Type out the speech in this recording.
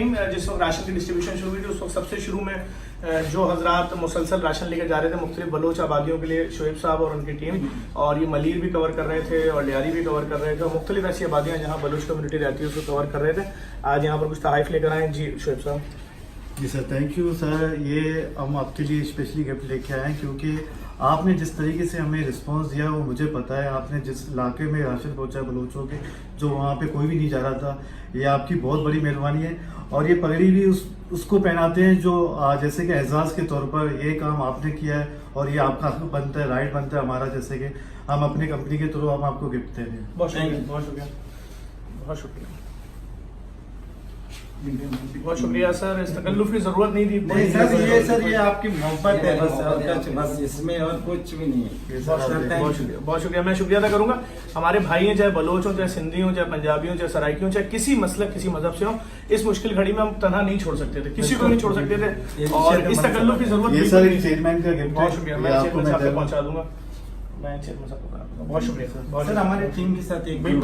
Team जिस वक्त ration की डिस्ट्रीब्यूशन शुरू हुई थी उस वक्त सबसे शुरू में जो हजरात मुसलसल राशन लेके जा रहे थे मुख्तलिफ बलोच आबादियों के लिए, शोएब साहब और उनकी टीम, और ये मलीर भी कवर कर रहे थे और लियारी भी कवर कर रहे थे और मुख्तलिफ ऐसी आबादियाँ जहाँ बलोच कम्युनिटी रहती है उसको कवर कर रहे थे। आज यहाँ पर कुछ तहाइफ लेकर आए। जी शोएब साहब। जी सर, थैंक यू सर। ये हम आपके लिए स्पेशली गिफ्ट लेके आए हैं क्योंकि आपने जिस तरीके से हमें रिस्पांस दिया वो मुझे पता है। आपने जिस इलाके में राशन पहुंचा बलोचों के, जो वहाँ पे कोई भी नहीं जा रहा था, ये आपकी बहुत बड़ी मेहरबानी है। और ये पगड़ी भी उसको पहनाते हैं जो जैसे कि एजाज़ के तौर पर ये काम आपने किया है और ये आपका बनता है, राइट बनता है हमारा, जैसे कि हम अपनी कंपनी के थ्रू हम आपको गिफ्ट दे रहे हैं। बहुत शुक्रिया, बहुत शुक्रिया, बहुत शुक्रिया, बहुत शुक्रिया सर। इस तकल्लुफ़ की जरूरत नहीं थी। नहीं सर, ये आपकी मोहब्बत है बस इसमें और कुछ भी नहीं है। बहुत शुक्रिया, बहुत शुक्रिया। मैं शुक्रिया अदा करूंगा। हमारे भाई हैं, चाहे बलोच हो, चाहे सिंधी हो, चाहे पंजाबी हो, चाहे सराइकी हो, चाहे किसी मसलक किसी मजहब से हो, इस मुश्किल घड़ी में हम तनहा नहीं छोड़ सकते थे, किसी को नहीं छोड़ सकते थे और इस तकल्लुफ़ की जरूरत ये सर चेयरमैन का गिफ्ट। बहुत शुक्रिया, मैं चेयरमैन साहब तक पहुंचा दूंगा। मैं चेयरमैन साहब को बहुत शुक्रिया सर। हमारी टीम के साथ एक